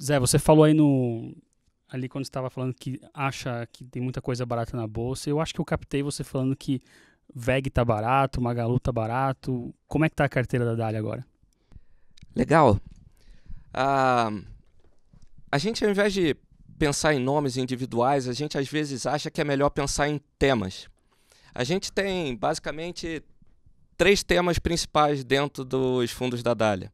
Zé, você falou aí ali quando você estava falando que acha que tem muita coisa barata na bolsa. Eu acho que eu captei você falando que VEG tá barato, Magalu tá barato. Como é que tá a carteira da Dália agora? Legal. Ah, a gente, ao invés de pensar em nomes individuais, a gente às vezes acha que é melhor pensar em temas. A gente tem basicamente três temas principais dentro dos fundos da Dália.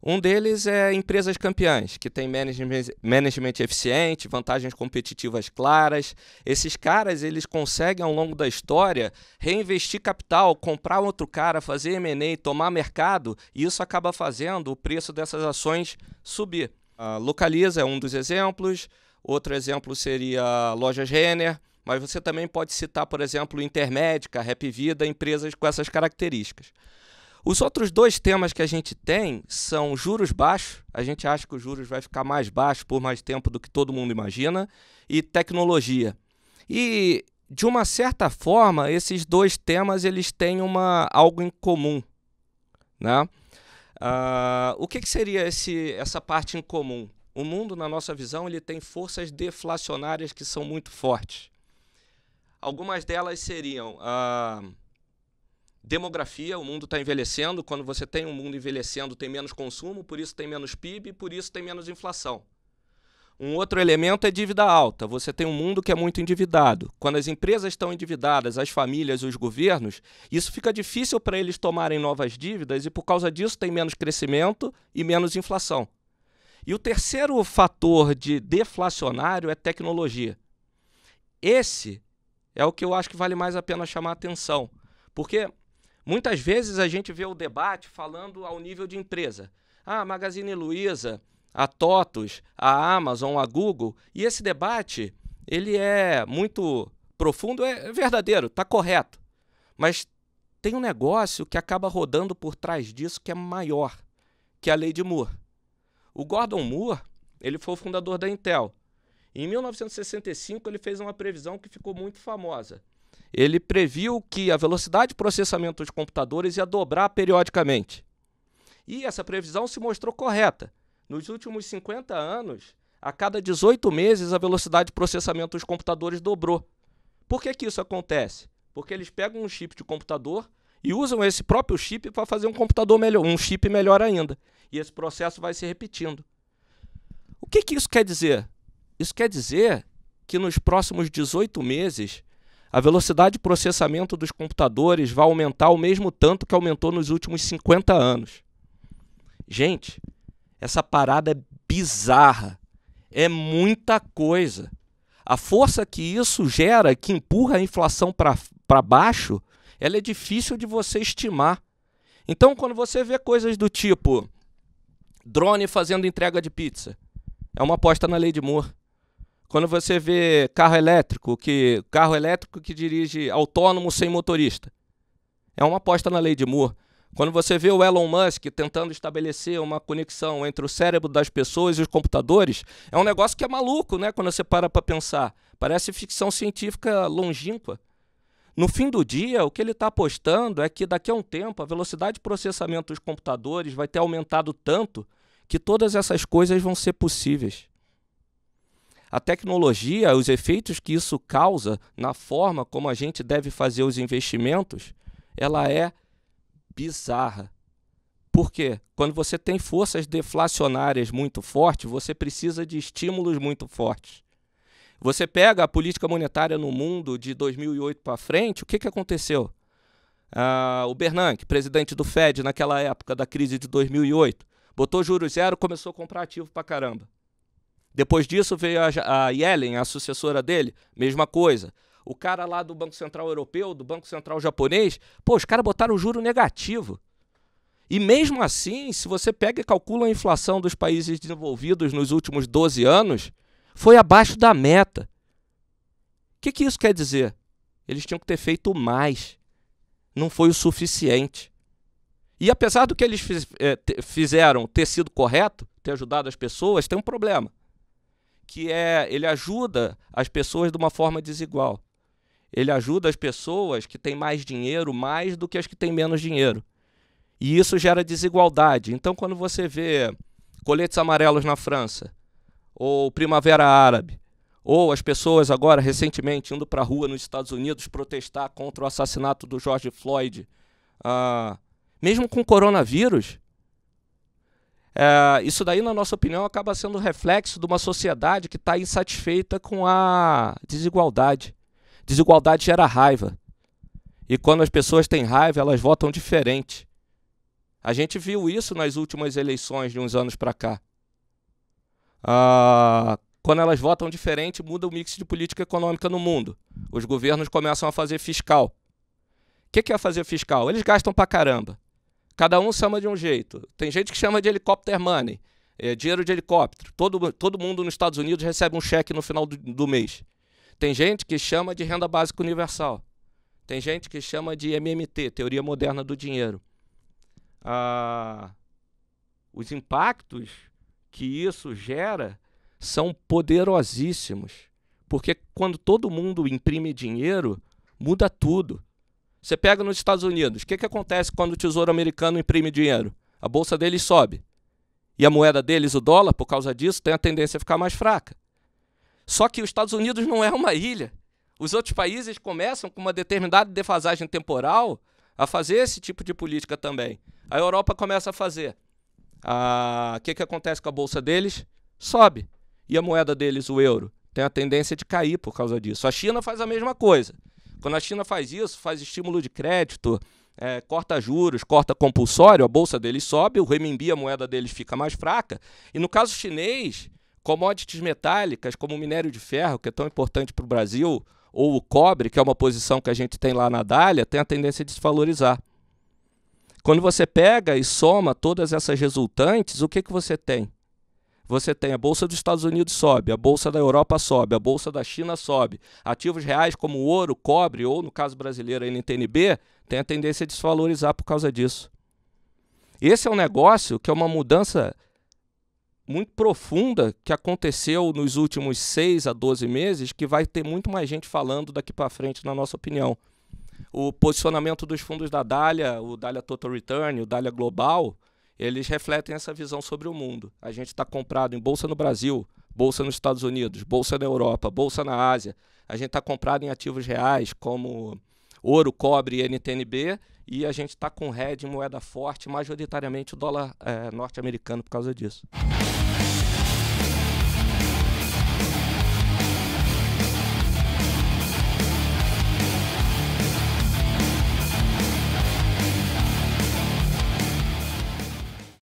Um deles é empresas campeãs, que tem management eficiente, vantagens competitivas claras. Esses caras eles conseguem, ao longo da história, reinvestir capital, comprar outro cara, fazer M&A, tomar mercado, e isso acaba fazendo o preço dessas ações subir. A Localiza é um dos exemplos, outro exemplo seria a Lojas Renner, mas você também pode citar, por exemplo, Intermédica, Rap Vida, empresas com essas características. Os outros dois temas que a gente tem são juros baixos, a gente acha que os juros vai ficar mais baixo por mais tempo do que todo mundo imagina, e tecnologia. E, de uma certa forma, esses dois temas eles têm algo em comum, né? O que seria essa parte em comum? O mundo, na nossa visão, ele tem forças deflacionárias que são muito fortes. Algumas delas seriam demografia, o mundo está envelhecendo. Quando você tem um mundo envelhecendo, tem menos consumo, por isso tem menos PIB, por isso tem menos inflação. Um outro elemento é dívida alta. Você tem um mundo que é muito endividado. Quando as empresas estão endividadas, as famílias, os governos, isso fica difícil para eles tomarem novas dívidas e, por causa disso, tem menos crescimento e menos inflação. E o terceiro fator de deflacionário é tecnologia. Esse é o que eu acho que vale mais a pena chamar a atenção, porque muitas vezes a gente vê o debate falando ao nível de empresa. A Magazine Luiza, a TOTUS, a Amazon, a Google. E esse debate ele é muito profundo, é verdadeiro, está correto. Mas tem um negócio que acaba rodando por trás disso que é maior, que é a lei de Moore. O Gordon Moore ele foi o fundador da Intel. Em 1965 ele fez uma previsão que ficou muito famosa. Ele previu que a velocidade de processamento dos computadores ia dobrar periodicamente. E essa previsão se mostrou correta. Nos últimos 50 anos, a cada 18 meses, a velocidade de processamento dos computadores dobrou. Por que isso acontece? Porque eles pegam um chip de computador e usam esse próprio chip para fazer um computador melhor, um chip melhor ainda. E esse processo vai se repetindo. O que isso quer dizer? Isso quer dizer que nos próximos 18 meses, a velocidade de processamento dos computadores vai aumentar o mesmo tanto que aumentou nos últimos 50 anos. Gente, essa parada é bizarra. É muita coisa. A força que isso gera, que empurra a inflação para baixo, ela é difícil de você estimar. Então, quando você vê coisas do tipo drone fazendo entrega de pizza, é uma aposta na lei de Moore. Quando você vê carro elétrico que dirige autônomo sem motorista, é uma aposta na lei de Moore. Quando você vê o Elon Musk tentando estabelecer uma conexão entre o cérebro das pessoas e os computadores, é um negócio que é maluco, né? Quando você para pensar. Parece ficção científica longínqua. No fim do dia, o que ele está apostando é que daqui a um tempo a velocidade de processamento dos computadores vai ter aumentado tanto que todas essas coisas vão ser possíveis. A tecnologia, os efeitos que isso causa na forma como a gente deve fazer os investimentos, ela é bizarra. Por quê? Quando você tem forças deflacionárias muito fortes, você precisa de estímulos muito fortes. Você pega a política monetária no mundo de 2008 para frente, o que aconteceu? O Bernanke, presidente do Fed naquela época da crise de 2008, botou juros zero e começou a comprar ativo para caramba. Depois disso veio a Yellen, a sucessora dele, mesma coisa. O cara lá do Banco Central Europeu, do Banco Central Japonês, os caras botaram o juro negativo. E mesmo assim, se você pega e calcula a inflação dos países desenvolvidos nos últimos 12 anos, foi abaixo da meta. O que isso quer dizer? Eles tinham que ter feito mais. Não foi o suficiente. E apesar do que eles fizeram ter sido correto, ter ajudado as pessoas, tem um problema. Que ele ajuda as pessoas de uma forma desigual. Ele ajuda as pessoas que têm mais dinheiro mais do que as que têm menos dinheiro. E isso gera desigualdade. Então, quando você vê coletes amarelos na França, ou Primavera Árabe, ou as pessoas agora, recentemente, indo para a rua nos Estados Unidos protestar contra o assassinato do George Floyd, mesmo com o coronavírus, isso daí, na nossa opinião, acaba sendo reflexo de uma sociedade que está insatisfeita com a desigualdade. Desigualdade gera raiva. E quando as pessoas têm raiva, elas votam diferente. A gente viu isso nas últimas eleições de uns anos para cá. Quando elas votam diferente, muda o mix de política econômica no mundo. Os governos começam a fazer fiscal. O que é fazer fiscal? Eles gastam pra caramba. Cada um chama de um jeito. Tem gente que chama de helicopter money, dinheiro de helicóptero. Todo mundo nos Estados Unidos recebe um cheque no final do mês. Tem gente que chama de renda básica universal. Tem gente que chama de MMT, teoria moderna do dinheiro. Os impactos que isso gera são poderosíssimos, porque quando todo mundo imprime dinheiro, muda tudo. Você pega nos Estados Unidos, o que acontece quando o Tesouro Americano imprime dinheiro? A bolsa deles sobe. E a moeda deles, o dólar, por causa disso, tem a tendência a ficar mais fraca. Só que os Estados Unidos não é uma ilha. Os outros países começam com uma determinada defasagem temporal a fazer esse tipo de política também. A Europa começa a fazer. O que acontece com a bolsa deles? Sobe. E a moeda deles, o euro, tem a tendência de cair por causa disso. A China faz a mesma coisa. Quando a China faz isso, faz estímulo de crédito, corta juros, corta compulsório, a bolsa deles sobe, o renminbi, a moeda deles fica mais fraca. E no caso chinês, commodities metálicas, como o minério de ferro, que é tão importante para o Brasil, ou o cobre, que é uma posição que a gente tem lá na Dália, tem a tendência de se valorizar. Quando você pega e soma todas essas resultantes, o que você tem? Você tem a Bolsa dos Estados Unidos sobe, a Bolsa da Europa sobe, a Bolsa da China sobe. Ativos reais como ouro, cobre ou, no caso brasileiro, a NTNB, tem a tendência de se valorizar por causa disso. Esse é um negócio que é uma mudança muito profunda que aconteceu nos últimos 6 a 12 meses, que vai ter muito mais gente falando daqui para frente, na nossa opinião. O posicionamento dos fundos da Dália, o Dália Total Return, o Dália Global, eles refletem essa visão sobre o mundo. A gente está comprado em bolsa no Brasil, bolsa nos Estados Unidos, bolsa na Europa, bolsa na Ásia. A gente está comprado em ativos reais como ouro, cobre e NTNB, e a gente está com hedge em moeda forte, majoritariamente o dólar norte-americano por causa disso.